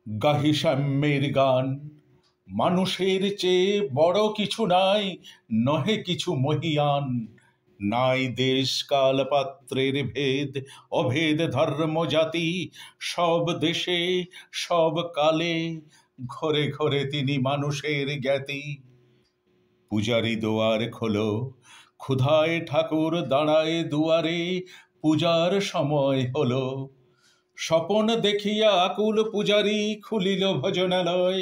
গাহি সাম্যের গান। মানুষের চেয়ে বড় কিছু নাই, নহে কিছু মহিয়ান। নাই দেশ কাল পাত্রের ভেদ, অভেদ ধর্ম জাতি। সব দেশে সব কালে ঘরে ঘরে তিনি মানুষের জ্ঞাতি। পূজারি দুয়ার খোলো, ক্ষুধায় ঠাকুর দাঁড়ায় দুয়ারে, পূজার সময় হলো। স্বপন দেখিয়া আকুল পূজারি খুলিল ভজনালয়।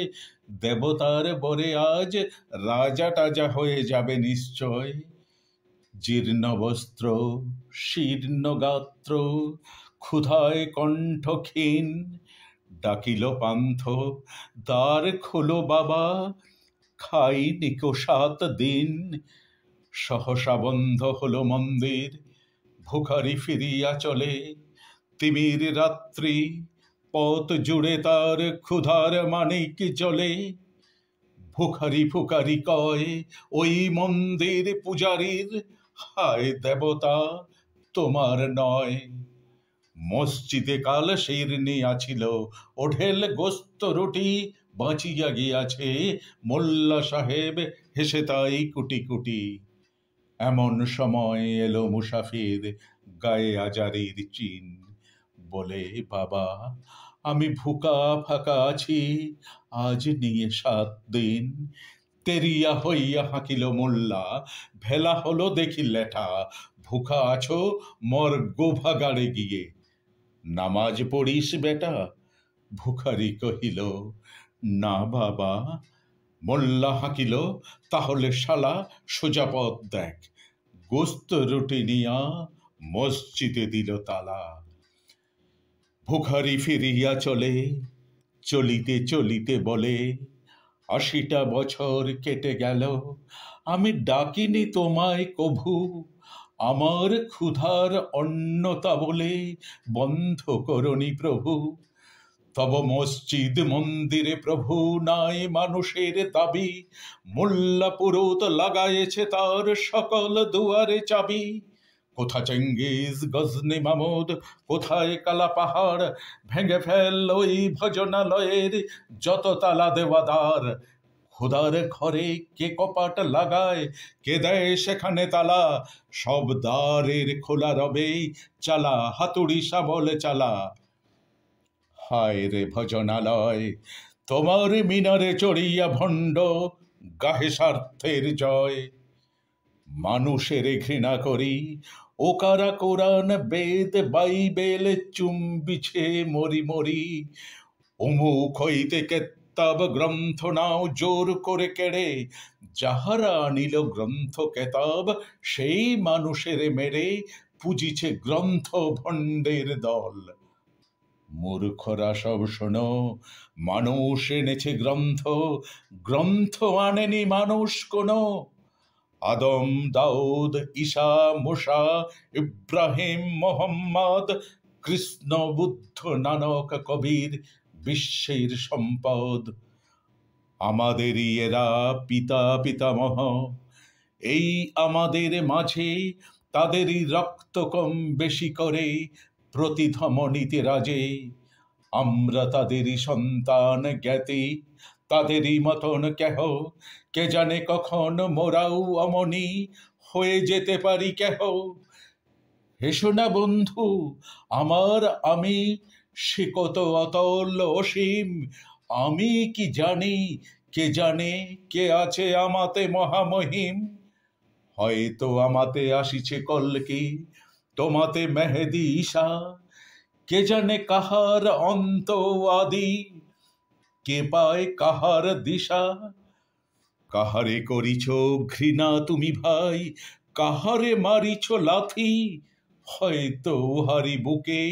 দেবতার বরে আজ রাজা টাজা হয়ে যাবে নিশ্চয়। জীর্ণ বস্ত্র, শীর্ণ গাত্র, ক্ষুধায় কণ্ঠ ক্ষীণ, ডাকিল পান্থ, দ্বার খোলো বাবা, খাইনি কো 7 দিন। সহসা বন্ধ হলো মন্দির, ভিখারি ফিরিয়া চলে। তিমির রাত্রি, পথ জুড়ে তার ক্ষুধার মানিক জ্বলে। ভিখারি ফুকারি কয় ওই মন্দির পূজারীর, হায় দেবতা তোমার নয়। মসজিদে কাল শিরনি আছিল, ওঢেল গোস্ত রুটি বাঁচিয়া গিয়াছে। মোল্লা সাহেব হেসে তাই কুটি কুটি। এমন সময় এলো মুসাফির, গায়ে আজারির চিন। বলে বাবা আমি ভুকা ফাঁকা আছি, আজ নিয়ে 7 দিন। তেরিয়া হইয়া হাঁকিল মোল্লা, ভেলা হলো দেখি লেঠা। ভুকা আছো, মর গোভাগাড়ে গিয়ে, নামাজ পড়িস বেটা। ভিখারি কহিল না বাবা। মোল্লা হাঁকিল তাহলে শালা সোজা পথ দেখ। গোস্ত রুটি নিয়া মসজিদে দিল তালা। ভিখারি ফিরিয়া চলে, চলিতে চলিতে বলে 80টা বছর কেটে গেল, আমি ডাকিনি তোমায় কভু। আমার ক্ষুধার অন্নতা বলে বন্ধ করনি প্রভু। তব মসজিদ মন্দিরে প্রভু নাই মানুষের দাবি। মোল্লা পুরোত লাগায়েছে তার সকল দুয়ারে চাবি। কোথা চেঙ্গিস গজনি মামুদ, কোথায় কালা পাহাড়। ভেঙে ফেল ওই ভজনালয়ের যত তালা দেওয়াদার। খোদার ঘরে কে কপাট লাগায়, কে দেয় সেখানে তালা। সব দ্বারের খোলা রবে, চালা হাতুড়ি শাবল চালা। হায় রে ভজনালয়, তোমার মিনারে চড়িয়া ভণ্ড গাহে স্বার্থের জয়। মানুষের ঘৃণা করি, ওকারা কোরআন বেদ বাইবেল চুম্বিছে মরি মরি। অমুক হইতে কেতাব গ্রন্থ নাও জোর করে কেড়ে। যাহারা আনিল গ্রন্থ কেতাব, সেই মানুষের মেরে পুজিছে গ্রন্থ ভণ্ডের দল। মূর্খরা সব শোনো, মানুষ এনেছে গ্রন্থ, গ্রন্থ আনেনি মানুষ কোনো। আদম দাউদ ঈসা মুসা ইব্রাহিম মোহাম্মদ, কৃষ্ণ বুদ্ধ নানক কবির বিশ্বের সম্পদ। আমাদেরই এরা পিতা পিতামহ, এই আমাদের মাঝে তাদেরই রক্ত কম বেশি করে প্রতিধমনীতে রাজে। আমরা তাদেরই সন্তান জ্ঞাতি, তাদেরই মতন কেহ। কে জানে কখন মোরাও অমনি হয়ে যেতে পারি কেহ। হেসো না বন্ধু আমার আমি, সে কত অতল অসীম। আমি কি জানি, কে জানে কে আছে আমাতে মহামহিম। হয়তো আমাতে আসিছে কল্কি, তোমাতে মেহেদি ঈশা। কে জানে কাহার অন্ত আদি, কে পায় কাহার দিশা। কাহারে করিছ ঘৃণা তুমি ভাই, কাহারে মারিছ লাথি। হয়তো উহারি বুকে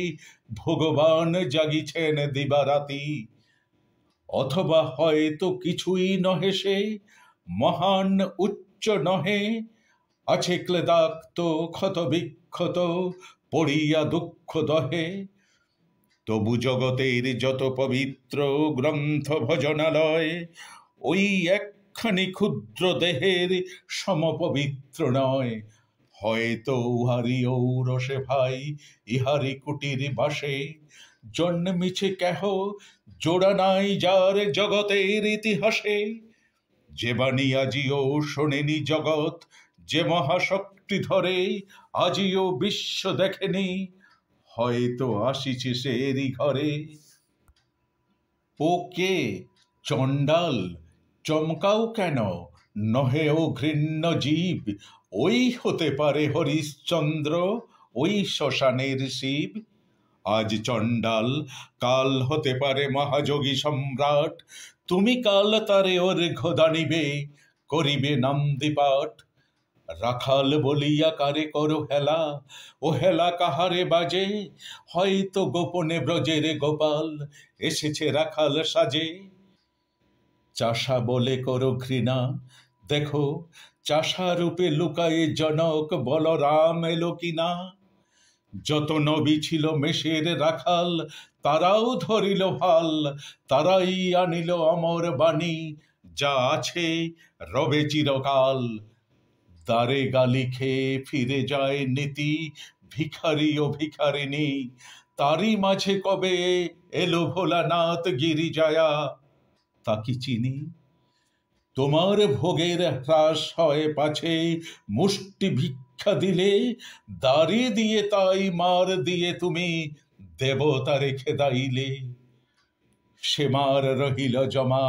ভগবান জাগিছেন দিবারাতি। অথবা হয়তো কিছুই নহে সে, মহান উচ্চ নহে। আছে ক্লেদাক্ত ক্ষত বিক্ষত, পড়িয়া দুঃখ দহে। তবু জগতের যত পবিত্র গ্রন্থ ভজনালয়, ওই একখানি ক্ষুদ্র দেহের সমপবিত্র নয়। হয়তো উহারি ঔরসে ভাই, ইহারি কুটির বাসে। জন্মিছে কেহ জোড়া নাই যার জগতের ইতিহাসে, যে বাণী আজিও শোনেনি জগৎ, যে মহাশক্তি ধরে আজিও বিশ্ব দেখেনি, হয়তো আসিছে সেরই ঘরে। ও কে চণ্ডাল, চমকাও কেন, নহে ও ঘৃণ্য জীব, ওই হতে পারে হরিশ্চন্দ্র, ওই শ্মশানের শিব। আজ চণ্ডাল, কাল হতে পারে মহাযোগী সম্রাট, তুমি কাল তারে ওর ঘোদানিবে, করিবে নান্দিপাঠ। রাখাল বলিয়া কারে করো হেলা, ও হেলা কাহারে বাজে, হয়তো গোপনে ব্রজের গোপাল এসেছে রাখাল সাজে। চাষা বলে করো ঘৃণা, দেখো চাষা রূপে লুকায়ে জনক বলরাম এলো কিনা। যত নবী ছিল মেষের রাখাল, তারাও ধরিল হাল, তারাই আনিল অমর বাণী, যা আছে রবে চিরকাল। দ্বারে গালি খেয়ে ফিরে যায় নীতি, ভিখারি ও ভিখারিণী, তারই মাঝে কবে এলো ভোলানাথ গিরিজায়া। তা কি চিনি? তোমার ভোগের হ্রাস হয় পাছে, মুষ্টি ভিক্ষা দিলে, দাড়ি দিয়ে তাই মার দিয়ে তুমি দেবতা রেখে দাইলে। সে মার রহিল জমা,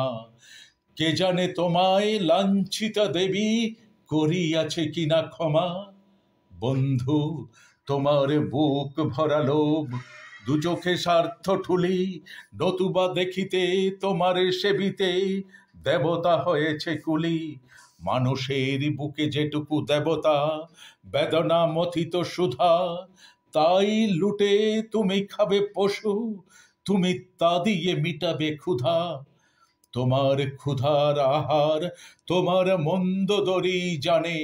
কে জানে তোমায় লাঞ্ছিতা দেবী করিয়াছে কিনা ক্ষমা। বন্ধু, তোমার বুক ভরা লোভ, দু চোখে স্বার্থ ঠুলি, নতুবা দেখিতে তোমারে সেবিতে দেবতা হয়েছে কুলি। মানুষের বুকে যেটুকু দেবতা, বেদনা মথিত সুধা, তাই লুটে তুমি খাবে পশু, তুমি তা দিয়ে মিটাবে ক্ষুধা। তোমার ক্ষুধার আহার তোমার মন্দ দরি জানে,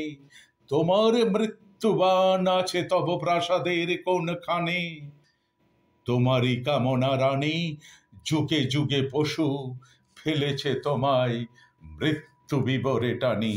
তোমার মৃত্যুবান আছে তব প্রাসাদের কোনখানে। তোমারই কামনা রানী যুগে যুগে পশু, ফেলেছে তোমায় মৃত্যু বিবরে টানি।